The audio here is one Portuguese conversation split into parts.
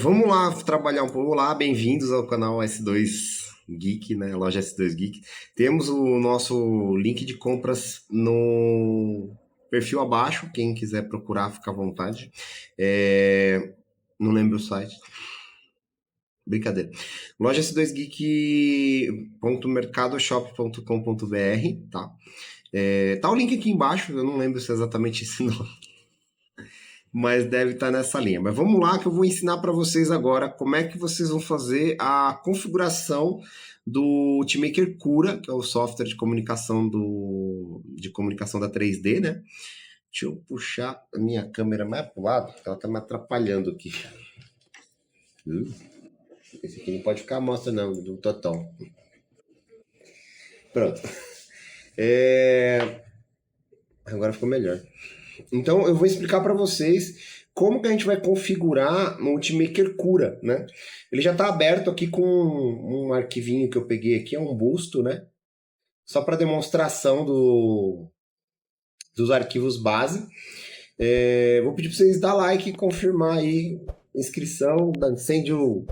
Vamos lá trabalhar um pouco. Olá, bem-vindos ao canal S2 Geek, né? Loja S2 Geek. Temos o nosso link de compras no perfil abaixo. Quem quiser procurar, fica à vontade. Não lembro o site. Brincadeira. Loja S2Geek.mercadoshop.com.br, tá? Tá o link aqui embaixo. Eu não lembro se é exatamente esse nome, mas deve estar nessa linha. Mas vamos lá que eu vou ensinar para vocês agora como é que vocês vão fazer a configuração do Ultimaker Cura, que é o software de comunicação da 3D, né? Deixa eu puxar a minha câmera mais pro lado, porque ela tá me atrapalhando aqui. Esse aqui não pode ficar à mostra não, do total. Pronto. Agora ficou melhor. Então eu vou explicar para vocês como que a gente vai configurar no Ultimaker Cura, né? Ele já está aberto aqui com um arquivinho que eu peguei aqui, é um busto, né? Só para demonstração dos arquivos base. Vou pedir para vocês dar like e confirmar aí inscrição, acende o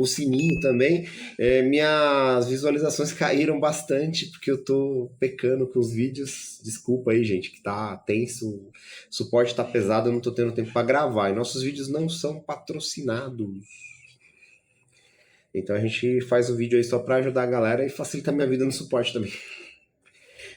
sininho também. Minhas visualizações caíram bastante porque eu tô pecando com os vídeos. Desculpa aí, gente, que tá tenso, o suporte tá pesado, eu não tô tendo tempo para gravar. E nossos vídeos não são patrocinados. Então a gente faz o vídeo aí só para ajudar a galera e facilitar minha vida no suporte também.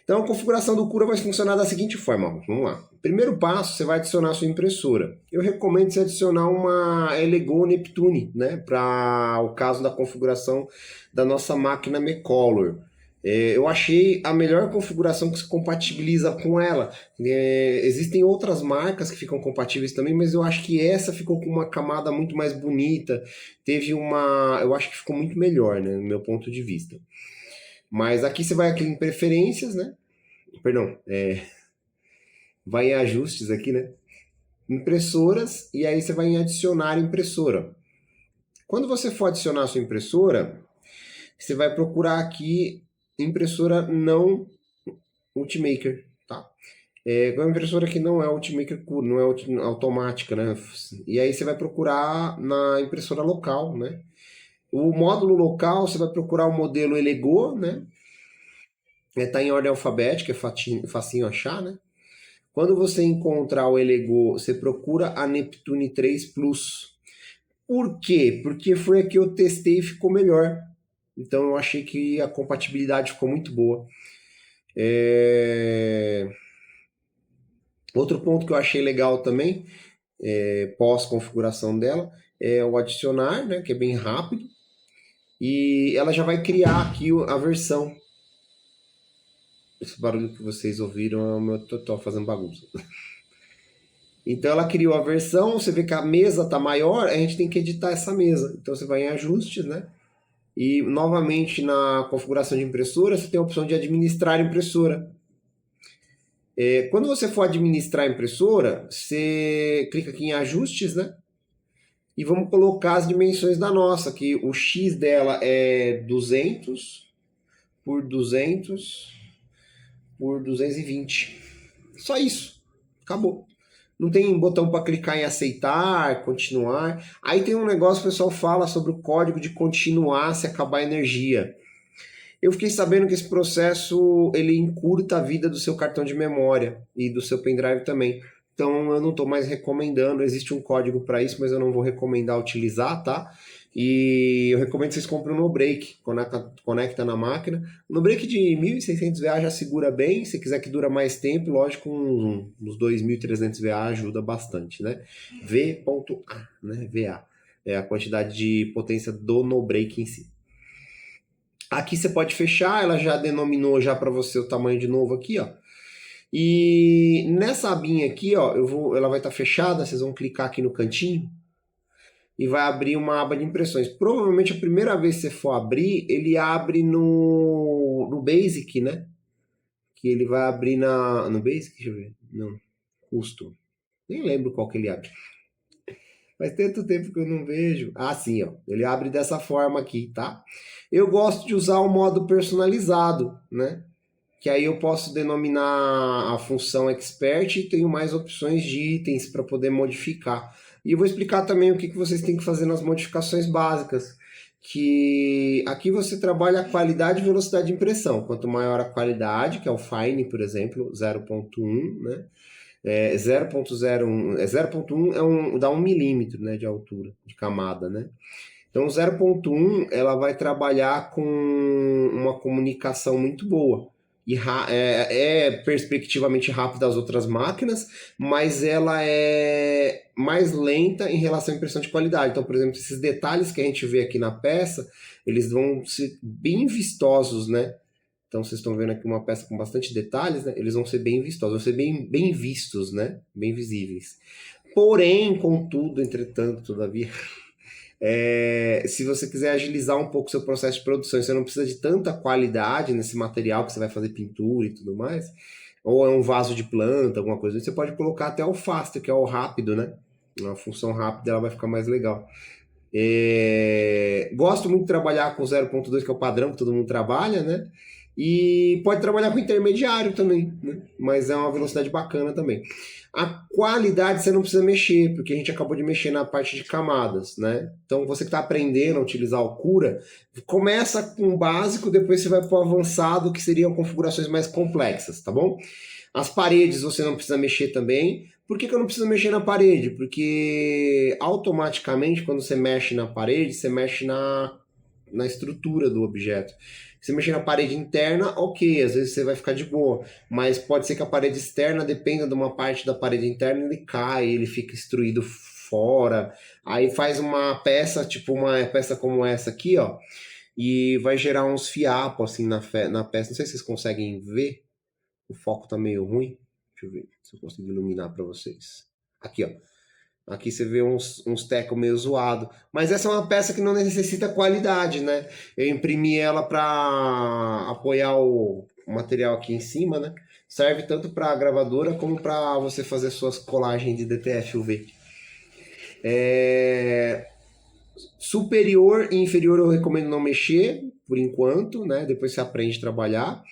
Então a configuração do Cura vai funcionar da seguinte forma, vamos lá. Primeiro passo, você vai adicionar a sua impressora. Eu recomendo você adicionar uma Lego Neptune, né, para o caso da configuração da nossa máquina MeColor. Eu achei a melhor configuração que se compatibiliza com ela. Existem outras marcas que ficam compatíveis também, mas eu acho que essa ficou com uma camada muito mais bonita. Eu acho que ficou muito melhor, né, no meu ponto de vista. Mas aqui você vai aqui em preferências, né? Perdão, vai em ajustes aqui, né? Impressoras, e aí você vai em adicionar impressora. Quando você for adicionar a sua impressora, você vai procurar aqui impressora não Ultimaker, tá? Uma impressora que não é Ultimaker, não é automática, né? E aí você vai procurar na impressora local, né? O módulo local, você vai procurar o modelo Lego, né? Tá em ordem alfabética, é facinho achar, né? Quando você encontrar o Lego, você procura a Neptune 3 Plus. Por quê? Porque foi a que eu testei e ficou melhor. Então eu achei que a compatibilidade ficou muito boa. Outro ponto que eu achei legal também, pós-configuração dela, é o adicionar, né, que é bem rápido. E ela já vai criar aqui a versão. Esse barulho que vocês ouviram é o meu Totó fazendo bagunça. Então ela criou a versão, você vê que a mesa está maior, a gente tem que editar essa mesa. Então você vai em ajustes, né? E novamente na configuração de impressora, você tem a opção de administrar a impressora. Quando você for administrar a impressora, você clica aqui em ajustes, né? E vamos colocar as dimensões da nossa, que o X dela é 200 por 200 por 220. Só isso. Acabou. Não tem botão para clicar em aceitar, continuar. Aí tem um negócio que o pessoal fala sobre o código de continuar se acabar a energia. Eu fiquei sabendo que esse processo ele encurta a vida do seu cartão de memória e do seu pendrive também. Então eu não estou mais recomendando, existe um código para isso, mas eu não vou recomendar utilizar, tá? E eu recomendo que vocês comprem um no-break, conecta na máquina. O no-break de R$1.600 já segura bem, se quiser que dura mais tempo, lógico, uns 2.300 VA ajuda bastante, né? V.A, né? VA, é a quantidade de potência do no-break em si. Aqui você pode fechar, ela já denominou já para você o tamanho de novo aqui, ó. E nessa abinha aqui, ó, ela vai estar fechada, vocês vão clicar aqui no cantinho e vai abrir uma aba de impressões. Provavelmente a primeira vez que você for abrir, ele abre no Basic, né? Que ele vai abrir no Basic, deixa eu ver. Não, custo. Nem lembro qual que ele abre. Faz tanto tempo que eu não vejo. Ah, sim, ó. Ele abre dessa forma aqui, tá? Eu gosto de usar o modo personalizado, né? Que aí eu posso denominar a função Expert e tenho mais opções de itens para poder modificar. E eu vou explicar também o que vocês têm que fazer nas modificações básicas, que aqui você trabalha a qualidade e velocidade de impressão. Quanto maior a qualidade, que é o Fine, por exemplo, 0.1, né? 0.01, 0.1 dá 1 milímetro, né, de altura, de camada, né? Então, 0.1 ela vai trabalhar com uma comunicação muito boa. E é perspectivamente rápida das outras máquinas, mas ela é mais lenta em relação à impressão de qualidade. Então, por exemplo, esses detalhes que a gente vê aqui na peça, eles vão ser bem vistosos, né? Então, vocês estão vendo aqui uma peça com bastante detalhes, né? Eles vão ser bem vistosos, vão ser bem vistos, né? Bem visíveis. Porém, contudo, entretanto, todavia, se você quiser agilizar um pouco o seu processo de produção, você não precisa de tanta qualidade nesse material que você vai fazer pintura e tudo mais, ou é um vaso de planta, alguma coisa, você pode colocar até o faster, que é o rápido, né? Uma função rápida, ela vai ficar mais legal. Gosto muito de trabalhar com 0.2, que é o padrão que todo mundo trabalha, né? E pode trabalhar com intermediário também, né? Mas é uma velocidade bacana também. A qualidade você não precisa mexer, porque a gente acabou de mexer na parte de camadas, né? Então você que está aprendendo a utilizar o Cura, começa com o básico, depois você vai para o avançado, que seriam configurações mais complexas, tá bom? As paredes você não precisa mexer também. Por que eu não preciso mexer na parede? Porque automaticamente, quando você mexe na parede, você mexe na estrutura do objeto. Se mexer na parede interna, ok, às vezes você vai ficar de boa, mas pode ser que a parede externa dependa de uma parte da parede interna, ele cai, ele fica destruído fora, aí faz uma peça, tipo uma peça como essa aqui, ó, e vai gerar uns fiapos assim na peça, não sei se vocês conseguem ver, o foco tá meio ruim, deixa eu ver se eu consigo iluminar para vocês. Aqui, ó. Aqui você vê uns tecos meio zoado. Mas essa é uma peça que não necessita qualidade, né? Eu imprimi ela para apoiar o material aqui em cima, né? Serve tanto para gravadora como para você fazer suas colagens de DTF UV. Superior e inferior eu recomendo não mexer, por enquanto, né? Depois você aprende a trabalhar.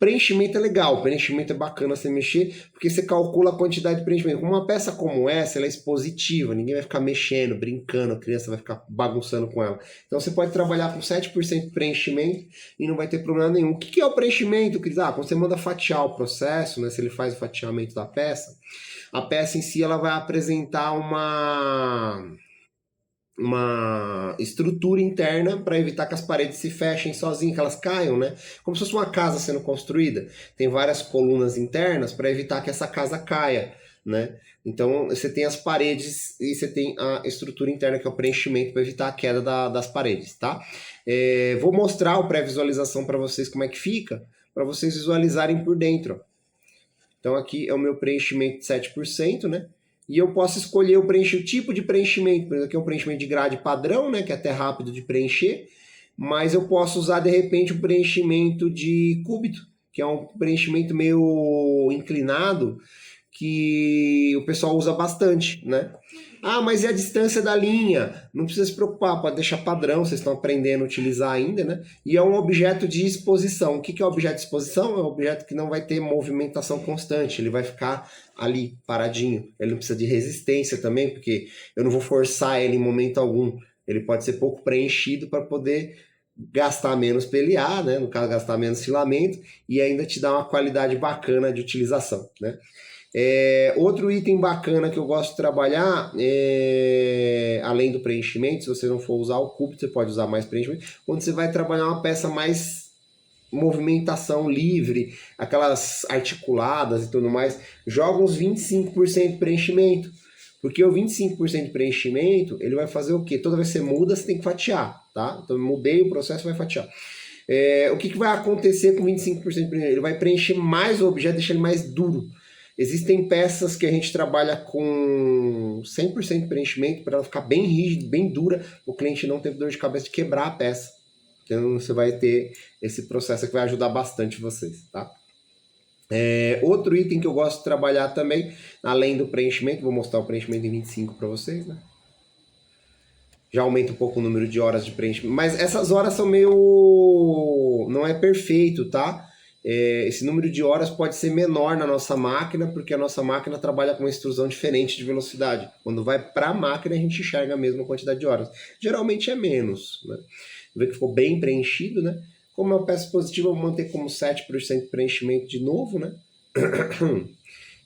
Preenchimento é legal, preenchimento é bacana você mexer, porque você calcula a quantidade de preenchimento. Uma peça como essa, ela é expositiva, ninguém vai ficar mexendo, brincando, a criança vai ficar bagunçando com ela. Então você pode trabalhar com 7% de preenchimento e não vai ter problema nenhum. O que é o preenchimento, Cris? Quando você manda fatiar o processo, né, se ele faz o fatiamento da peça, a peça em si ela vai apresentar uma estrutura interna para evitar que as paredes se fechem sozinhas, que elas caiam, né? Como se fosse uma casa sendo construída. Tem várias colunas internas para evitar que essa casa caia, né? Então você tem as paredes e você tem a estrutura interna, que é o preenchimento, para evitar a queda das paredes, tá? Vou mostrar o pré-visualização para vocês como é que fica, para vocês visualizarem por dentro. Então aqui é o meu preenchimento de 7%, né? E eu posso escolher o tipo de preenchimento. Por exemplo, aqui é um preenchimento de grade padrão, né? Que é até rápido de preencher. Mas eu posso usar, de repente, um preenchimento de cúbito, que é um preenchimento meio inclinado, que o pessoal usa bastante, né? Mas e a distância da linha? Não precisa se preocupar, pode deixar padrão, vocês estão aprendendo a utilizar ainda, né? E é um objeto de exposição. O que é objeto de exposição? É um objeto que não vai ter movimentação constante, ele vai ficar ali, paradinho. Ele não precisa de resistência também, porque eu não vou forçar ele em momento algum. Ele pode ser pouco preenchido para poder gastar menos PLA, né? No caso, gastar menos filamento, e ainda te dar uma qualidade bacana de utilização, né? Outro item bacana que eu gosto de trabalhar, além do preenchimento, se você não for usar o cubo, você pode usar mais preenchimento, quando você vai trabalhar uma peça mais movimentação livre, aquelas articuladas e tudo mais, joga uns 25% de preenchimento, porque o 25% de preenchimento, ele vai fazer o quê? Toda vez que você muda, você tem que fatiar, tá? Então, mudei o processo, vai fatiar. O que vai acontecer com 25% de preenchimento? Ele vai preencher mais o objeto, deixar ele mais duro. Existem peças que a gente trabalha com 100% de preenchimento para ela ficar bem rígida, bem dura, o cliente não ter dor de cabeça de quebrar a peça. Então você vai ter esse processo que vai ajudar bastante vocês, tá? Outro item que eu gosto de trabalhar também, além do preenchimento, vou mostrar o preenchimento em 25 para vocês, né? Já aumenta um pouco o número de horas de preenchimento, mas essas horas são meio... não é perfeito, tá? esse número de horas pode ser menor na nossa máquina, porque a nossa máquina trabalha com uma extrusão diferente de velocidade. Quando vai para a máquina, a gente enxerga a mesma quantidade de horas. Geralmente é menos, né? Vê que ficou bem preenchido, né? Como é uma peça positiva, eu vou manter como 7% de preenchimento de novo, né?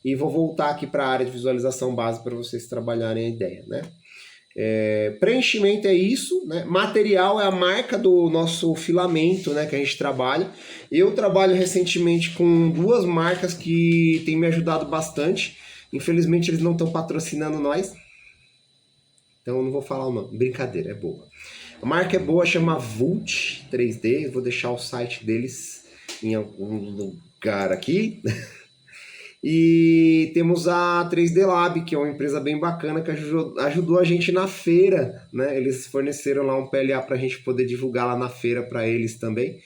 E vou voltar aqui para a área de visualização base para vocês trabalharem a ideia, né? Preenchimento é isso, né? Material é a marca do nosso filamento, né, que a gente trabalha. Eu trabalho recentemente com duas marcas que têm me ajudado bastante. Infelizmente eles não estão patrocinando nós, então eu não vou falar o nome. Brincadeira, é boa. A marca é boa, chama Vult 3D. Eu vou deixar o site deles em algum lugar aqui. E temos a 3D Lab, que é uma empresa bem bacana que ajudou a gente na feira, né? Eles forneceram lá um PLA para a gente poder divulgar lá na feira para eles também.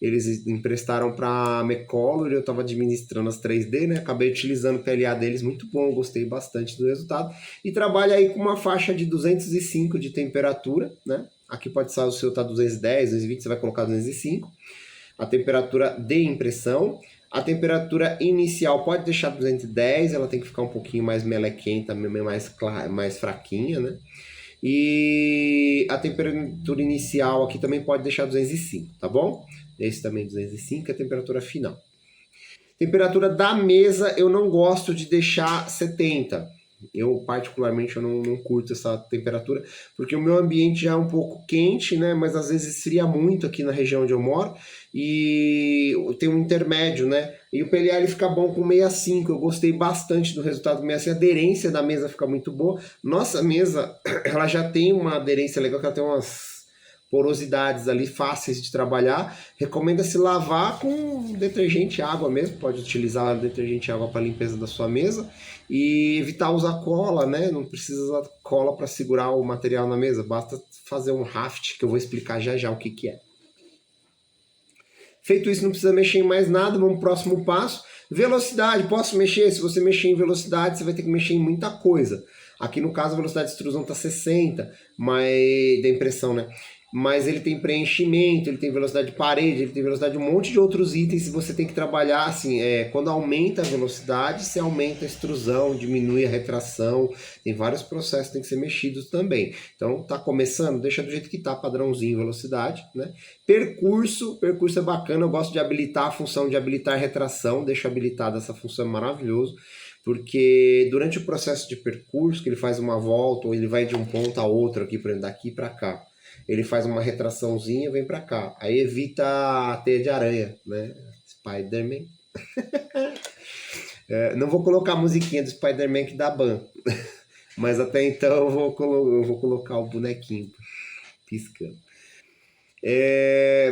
Eles emprestaram para a Mecolor, eu estava administrando as 3D, né? Acabei utilizando o PLA deles, muito bom, gostei bastante do resultado. E trabalha aí com uma faixa de 205 de temperatura, né? Aqui pode ser o seu tá 210, 220, você vai colocar 205. A temperatura de impressão. A temperatura inicial pode deixar 210, ela tem que ficar um pouquinho mais melequenta, mais fraquinha, né? E a temperatura inicial aqui também pode deixar 205, tá bom? Esse também 205 é a temperatura final. Temperatura da mesa eu não gosto de deixar 70. Eu particularmente eu não curto essa temperatura, porque o meu ambiente já é um pouco quente, né? Mas às vezes esfria muito aqui na região onde eu moro e tem um intermédio, né? E o PLA ele fica bom com 65. Eu gostei bastante do resultado do 65. A aderência da mesa fica muito boa. Nossa mesa, ela já tem uma aderência legal, que ela tem umas porosidades ali fáceis de trabalhar. Recomenda-se lavar com detergente e água mesmo. Pode utilizar detergente e água para limpeza da sua mesa e evitar usar cola, né? Não precisa usar cola para segurar o material na mesa, basta fazer um raft, que eu vou explicar já já o que é. Feito isso, não precisa mexer em mais nada. Vamos pro próximo passo. Velocidade, posso mexer? Se você mexer em velocidade, você vai ter que mexer em muita coisa. Aqui no caso a velocidade de extrusão está 60, mas da impressão, né? Mas ele tem preenchimento, ele tem velocidade de parede, ele tem velocidade de um monte de outros itens e você tem que trabalhar assim, quando aumenta a velocidade, você aumenta a extrusão, diminui a retração, tem vários processos que tem que ser mexidos também. Então tá começando, deixa do jeito que tá, padrãozinho velocidade, né? Percurso é bacana, eu gosto de habilitar a função de habilitar retração, deixo habilitada essa função, é maravilhoso. Porque durante o processo de percurso, que ele faz uma volta, ou ele vai de um ponto a outro aqui, por exemplo, daqui para cá, ele faz uma retraçãozinha, vem para cá. Aí evita a teia de aranha, né? Spider-Man. Não vou colocar a musiquinha do Spider-Man que dá ban. Mas até então eu vou colocar o bonequinho piscando.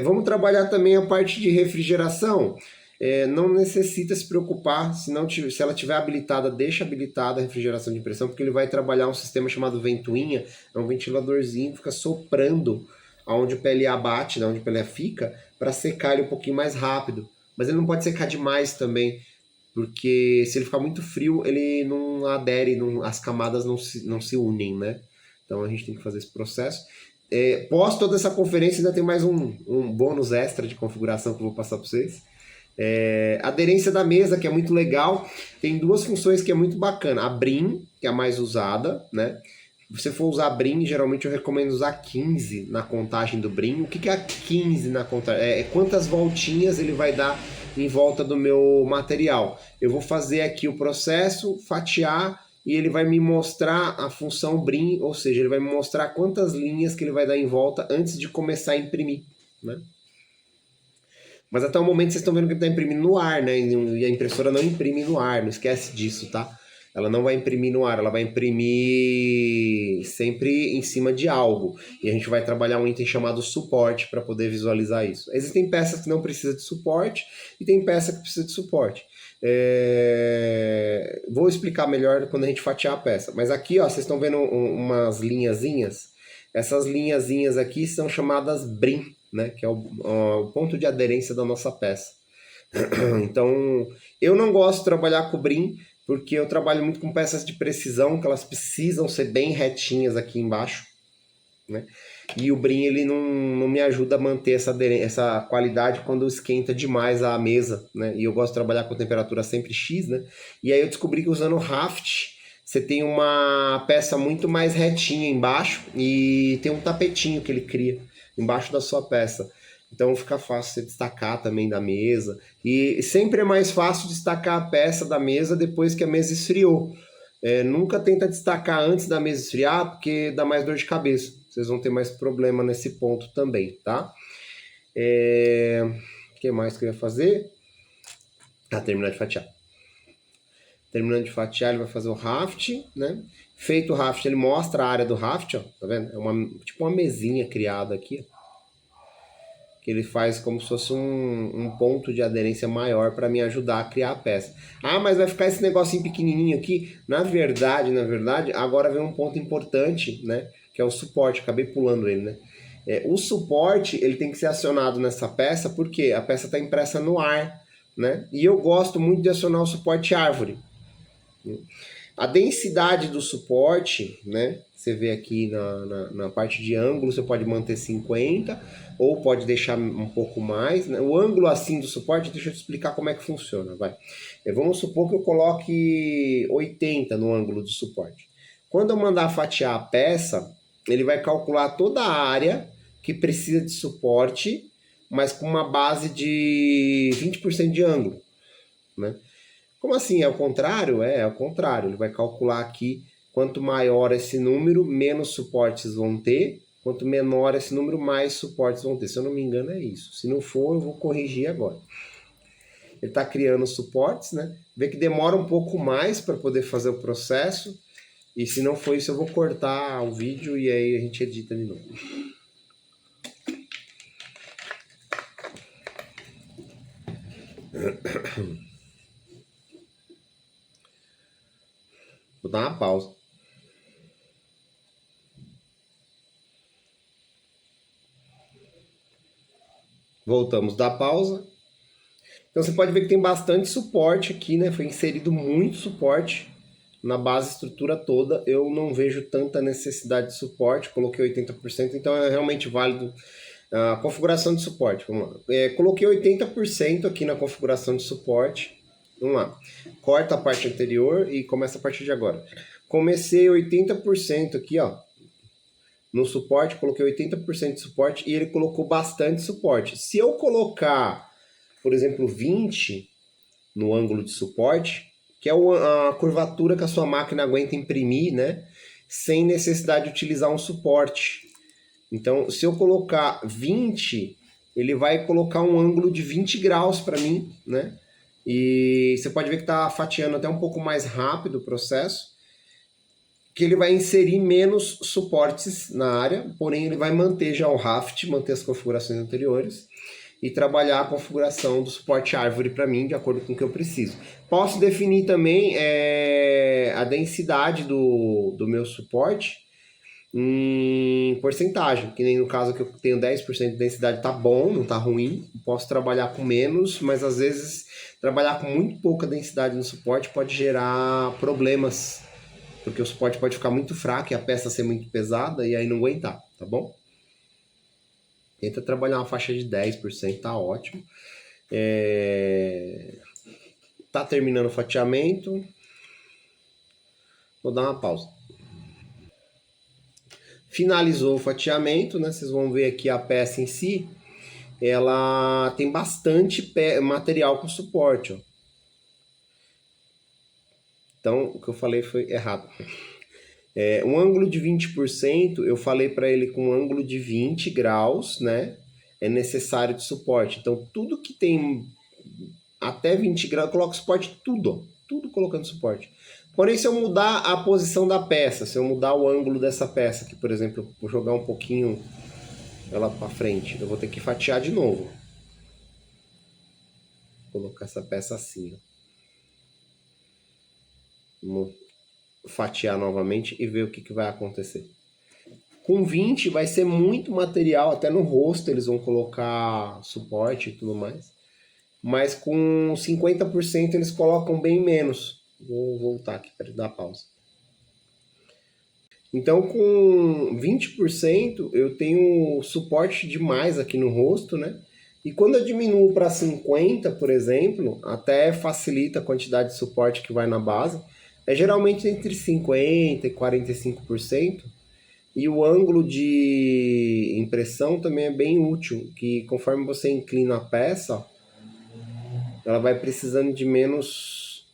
Vamos trabalhar também a parte de refrigeração. Não necessita se preocupar, se ela tiver habilitada, deixa habilitada a refrigeração de impressão, porque ele vai trabalhar um sistema chamado ventoinha, é um ventiladorzinho que fica soprando aonde o PLA bate, onde o PLA fica, para secar ele um pouquinho mais rápido. Mas ele não pode secar demais também, porque se ele ficar muito frio, ele não adere, as camadas não se unem, né? Então a gente tem que fazer esse processo. Pós toda essa conferência, ainda tem mais um bônus extra de configuração que eu vou passar para vocês. Aderência da mesa, que é muito legal. Tem duas funções que é muito bacana. A BRIM, que é a mais usada, né? Se você for usar BRIM, geralmente eu recomendo usar 15 na contagem do BRIM. O que é a 15 na contagem? Quantas voltinhas ele vai dar em volta do meu material. Eu vou fazer aqui o processo, fatiar, e ele vai me mostrar a função BRIM, ou seja, ele vai me mostrar quantas linhas que ele vai dar em volta antes de começar a imprimir, né? Mas até o momento vocês estão vendo que ele está imprimindo no ar, né? E a impressora não imprime no ar, não esquece disso, tá? Ela não vai imprimir no ar, ela vai imprimir sempre em cima de algo. E a gente vai trabalhar um item chamado suporte para poder visualizar isso. Existem peças que não precisam de suporte e tem peça que precisa de suporte. Vou explicar melhor quando a gente fatiar a peça. Mas aqui, ó, vocês estão vendo umas linhazinhas. Essas linhazinhas aqui são chamadas BRIM, né, que é o ponto de aderência da nossa peça. Então, eu não gosto de trabalhar com BRIM, porque eu trabalho muito com peças de precisão, que elas precisam ser bem retinhas aqui embaixo. né? E o brim ele não me ajuda a manter essa qualidade quando esquenta demais a mesa, né? E eu gosto de trabalhar com temperatura sempre X, né? E aí eu descobri que usando o Raft você tem uma peça muito mais retinha embaixo e tem um tapetinho que ele cria embaixo da sua peça. Então fica fácil você destacar também da mesa. E sempre é mais fácil destacar a peça da mesa depois que a mesa esfriou. Nunca tenta destacar antes da mesa esfriar, porque dá mais dor de cabeça. Vocês vão ter mais problema nesse ponto também, tá? O que mais que eu ia fazer? Terminar de fatiar. Terminando de fatiar, ele vai fazer o raft, né? Feito o raft, ele mostra a área do raft, ó, tá vendo? É tipo uma mesinha criada aqui, ó, que ele faz como se fosse um ponto de aderência maior para me ajudar a criar a peça. Mas vai ficar esse negocinho pequenininho aqui? Na verdade, agora vem um ponto importante, né? Que é o suporte, acabei pulando ele, né? O suporte, ele tem que ser acionado nessa peça, porque a peça está impressa no ar, né? E eu gosto muito de acionar o suporte árvore. A densidade do suporte, né? Você vê aqui na parte de ângulo, você pode manter 50 ou pode deixar um pouco mais, né? O ângulo assim do suporte, deixa eu te explicar como é que funciona, vai. Vamos supor que eu coloque 80 no ângulo do suporte. Quando eu mandar fatiar a peça, ele vai calcular toda a área que precisa de suporte, mas com uma base de 20% de ângulo, né? Como assim? É o contrário? É o contrário. Ele vai calcular aqui quanto maior esse número, menos suportes vão ter. Quanto menor esse número, mais suportes vão ter. Se eu não me engano, é isso. Se não for, eu vou corrigir agora. Ele está criando suportes, né? Vê que demora um pouco mais para poder fazer o processo. E se não for isso, eu vou cortar o vídeo e aí a gente edita de novo. Vou dar uma pausa. Voltamos da pausa. Então você pode ver que tem bastante suporte aqui, né? Foi inserido muito suporte na base estrutura toda. Eu não vejo tanta necessidade de suporte, coloquei 80%, então é realmente válido. A configuração de suporte, vamos lá. Coloquei 80% aqui na configuração de suporte. Vamos lá. Corta a parte anterior e começa a partir de agora. Comecei 80% aqui, ó. No suporte, coloquei 80% de suporte e ele colocou bastante suporte. Se eu colocar, por exemplo, 20 no ângulo de suporte, que é a curvatura que a sua máquina aguenta imprimir, né? Sem necessidade de utilizar um suporte. Então, se eu colocar 20, ele vai colocar um ângulo de 20 graus para mim, né? E você pode ver que está fatiando até um pouco mais rápido o processo, que ele vai inserir menos suportes na área, porém ele vai manter já o raft, manter as configurações anteriores e trabalhar a configuração do suporte árvore para mim, de acordo com o que eu preciso. Posso definir também a densidade do meu suporte em porcentagem, que nem no caso que eu tenho 10% de densidade, tá bom, não tá ruim. Posso trabalhar com menos, mas às vezes trabalhar com muito pouca densidade no suporte pode gerar problemas, porque o suporte pode ficar muito fraco e a peça ser muito pesada e aí não aguentar, tá bom? Tenta trabalhar uma faixa de 10%, tá ótimo. Tá terminando o fatiamento. Vou dar uma pausa. Finalizou o fatiamento, né? Vocês vão ver aqui a peça em si. Ela tem bastante material com suporte, ó. Então, o que eu falei foi errado. Um ângulo de 20%, eu falei para ele com um ângulo de 20 graus, né? É necessário de suporte. Então, tudo que tem até 20 graus, eu coloco suporte tudo, ó. Tudo colocando suporte. Porém, se eu mudar a posição da peça, se eu mudar o ângulo dessa peça, que por exemplo, eu vou jogar um pouquinho ela para frente, eu vou ter que fatiar de novo. Vou colocar essa peça assim, ó. Vamos fatiar novamente e ver o que vai acontecer. Com 20 vai ser muito material, até no rosto eles vão colocar suporte e tudo mais. Mas com 50% eles colocam bem menos. Vou voltar aqui para dar pausa. Então, com 20%, eu tenho suporte demais aqui no rosto, né? E quando eu diminuo para 50, por exemplo, até facilita a quantidade de suporte que vai na base. É geralmente entre 50% e 45%. E o ângulo de impressão também é bem útil, que conforme você inclina a peça, ela vai precisando de menos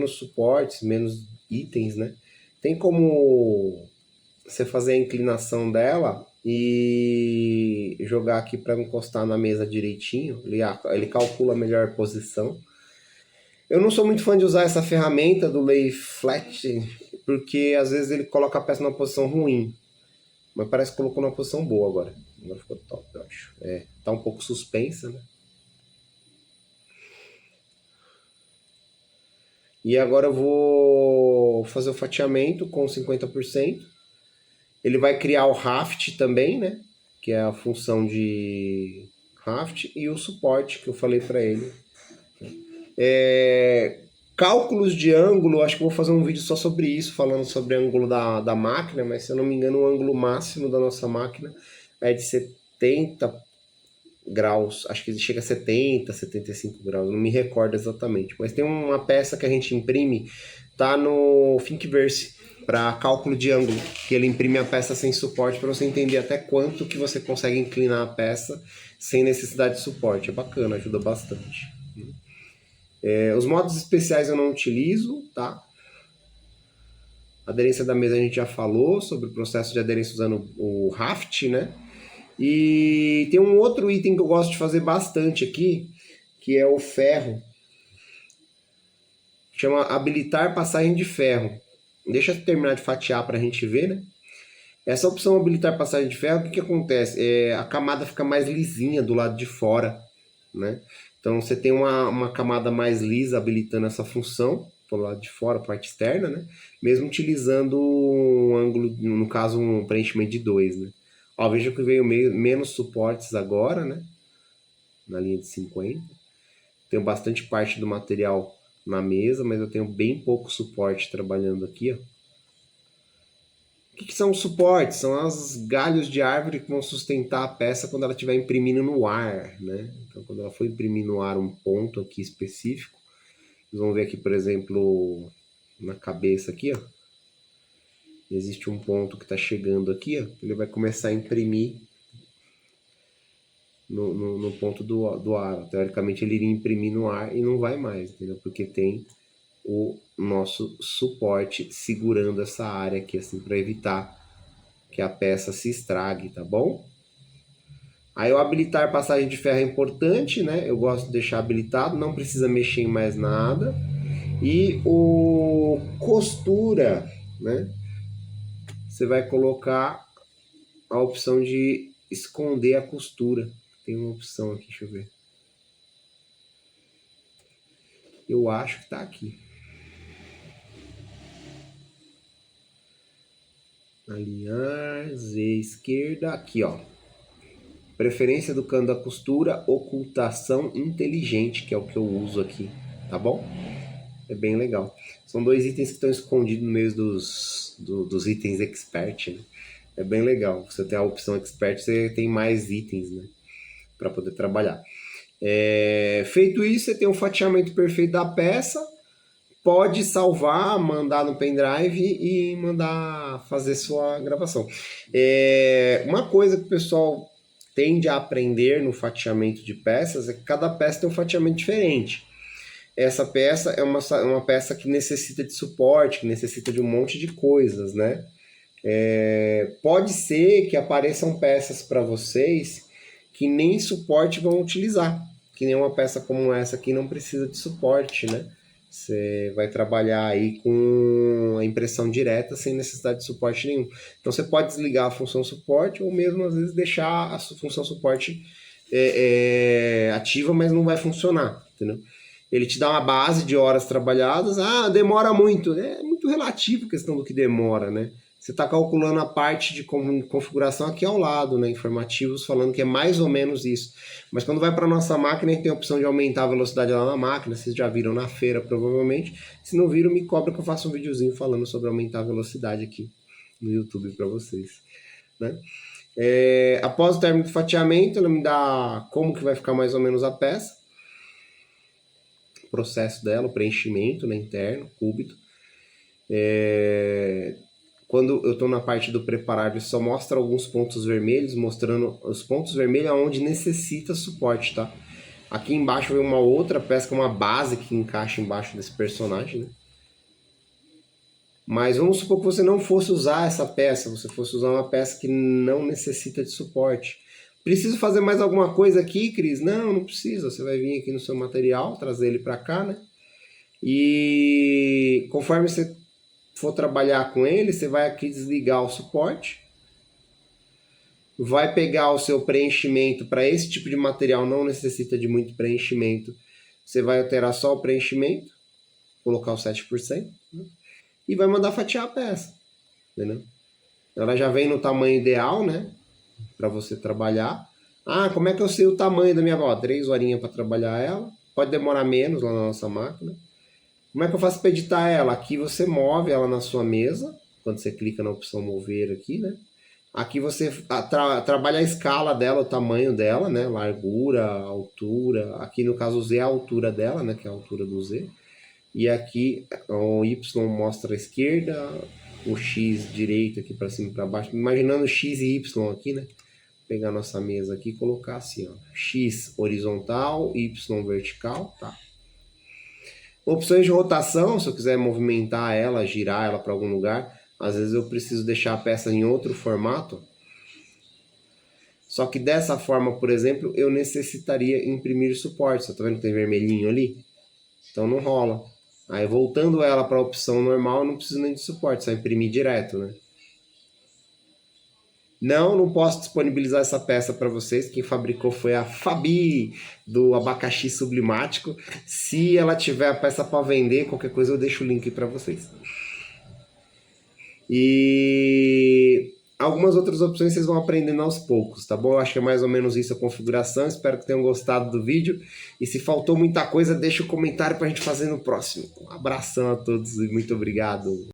suportes, menos itens, né? Tem como você fazer a inclinação dela e jogar aqui para encostar na mesa direitinho. Ele calcula a melhor posição. Eu não sou muito fã de usar essa ferramenta do Lay Flat, porque às vezes ele coloca a peça numa posição ruim. Mas parece que colocou numa posição boa agora. Agora ficou top, eu acho. Tá um pouco suspensa, né? E agora eu vou fazer o fatiamento com 50%. Ele vai criar o raft também, né? Que é a função de raft e o suporte que eu falei para ele. Cálculos de ângulo, acho que vou fazer um vídeo só sobre isso, falando sobre o ângulo da máquina, mas se eu não me engano o ângulo máximo da nossa máquina é de 70 graus, acho que ele chega a 70, 75 graus, não me recordo exatamente, mas tem uma peça que a gente imprime, tá no Thingiverse, para cálculo de ângulo, que ele imprime a peça sem suporte para você entender até quanto que você consegue inclinar a peça sem necessidade de suporte. É bacana, ajuda bastante. Os modos especiais eu não utilizo, tá? Aderência da mesa a gente já falou sobre o processo de aderência usando o Raft, né? E tem um outro item que eu gosto de fazer bastante aqui, que é o ferro. Chama habilitar passagem de ferro. Deixa eu terminar de fatiar para a gente ver, né? Essa opção habilitar passagem de ferro, o que acontece? A camada fica mais lisinha do lado de fora, né? Então você tem uma camada mais lisa habilitando essa função pelo lado de fora, parte externa, né? Mesmo utilizando um ângulo, no caso um preenchimento de 2, né? Ó, veja que veio menos suportes agora, né? Na linha de 50. Tenho bastante parte do material na mesa, mas eu tenho bem pouco suporte trabalhando aqui, ó. O que são os suportes? São os galhos de árvore que vão sustentar a peça quando ela estiver imprimindo no ar, né? Então, quando ela for imprimir no ar um ponto aqui específico, vocês vão ver aqui, por exemplo, na cabeça aqui, ó. Existe um ponto que está chegando aqui, ó. Ele vai começar a imprimir no ponto do ar. Teoricamente, ele iria imprimir no ar e não vai mais, entendeu? Porque tem o nosso suporte segurando essa área aqui, assim, para evitar que a peça se estrague, tá bom? Aí o habilitar passagem de ferro é importante, né? Eu gosto de deixar habilitado, não precisa mexer em mais nada. E o costura, né? Você vai colocar a opção de esconder a costura. Tem uma opção aqui, deixa eu ver. Eu acho que tá aqui. Alinhar, Z esquerda, aqui ó. Preferência do cano da costura, ocultação inteligente, que é o que eu uso aqui, tá bom? É bem legal. São dois itens que estão escondidos no meio dos itens expert, né? É bem legal. Você tem a opção expert, você tem mais itens, né? Para poder trabalhar. Feito isso, você tem um fatiamento perfeito da peça. Pode salvar, mandar no pendrive e mandar fazer sua gravação. Uma coisa que o pessoal tende a aprender no fatiamento de peças é que cada peça tem um fatiamento diferente. Essa peça é uma peça que necessita de suporte, que necessita de um monte de coisas, né? Pode ser que apareçam peças para vocês que nem suporte vão utilizar, que nem uma peça como essa aqui não precisa de suporte, né? Você vai trabalhar aí com a impressão direta sem necessidade de suporte nenhum. Então você pode desligar a função suporte ou mesmo às vezes deixar a função suporte ativa, mas não vai funcionar, entendeu? Ele te dá uma base de horas trabalhadas. Demora muito. É muito relativo a questão do que demora, né? Você está calculando a parte de configuração aqui ao lado, né? Informativos falando que é mais ou menos isso. Mas quando vai para a nossa máquina, a gente tem a opção de aumentar a velocidade lá na máquina. Vocês já viram na feira, provavelmente. Se não viram, me cobra que eu faço um videozinho falando sobre aumentar a velocidade aqui. no YouTube para vocês, né? Após o término do fatiamento, ela me dá como que vai ficar mais ou menos a peça, o processo dela, o preenchimento, né, interno, cúbito. Quando eu estou na parte do preparado, ele só mostra alguns pontos vermelhos, mostrando os pontos vermelhos onde necessita suporte, tá? Aqui embaixo vem uma outra peça, que é uma base que encaixa embaixo desse personagem, né? Mas vamos supor que você não fosse usar essa peça, você fosse usar uma peça que não necessita de suporte. Preciso fazer mais alguma coisa aqui, Cris? Não, não precisa. Você vai vir aqui no seu material, trazer ele para cá, né? E conforme você for trabalhar com ele, você vai aqui desligar o suporte. Vai pegar o seu preenchimento. Para esse tipo de material não necessita de muito preenchimento. Você vai alterar só o preenchimento, colocar o 7%, né? E vai mandar fatiar a peça, entendeu? Ela já vem no tamanho ideal, né? Para você trabalhar. Ah, como é que eu sei o tamanho da minha avó? 3 horinhas para trabalhar ela. Pode demorar menos lá na nossa máquina. Como é que eu faço para editar ela? Aqui você move ela na sua mesa, quando você clica na opção mover aqui, né? Aqui você trabalha a escala dela, o tamanho dela, né? Largura, altura. Aqui no caso o Z é a altura dela, né? Que é a altura do Z. E aqui o Y mostra a esquerda, o X direito aqui para cima e para baixo. Imaginando X e Y aqui, né? Vou pegar nossa mesa aqui e colocar assim, ó. X horizontal, Y vertical, tá? Opções de rotação, se eu quiser movimentar ela, girar ela para algum lugar. Às vezes eu preciso deixar a peça em outro formato. Só que dessa forma, por exemplo, eu necessitaria imprimir suporte. Você tá vendo que tem vermelhinho ali? Então não rola. Aí voltando ela para a opção normal, eu não preciso nem de suporte, só imprimir direto, né? Não posso disponibilizar essa peça para vocês. Quem fabricou foi a Fabi, do abacaxi sublimático. Se ela tiver a peça para vender, qualquer coisa eu deixo o link para vocês. E algumas outras opções vocês vão aprendendo aos poucos, tá bom? Eu acho que é mais ou menos isso a configuração. Espero que tenham gostado do vídeo. E se faltou muita coisa, deixa o comentário para a gente fazer no próximo. Um abração a todos e muito obrigado.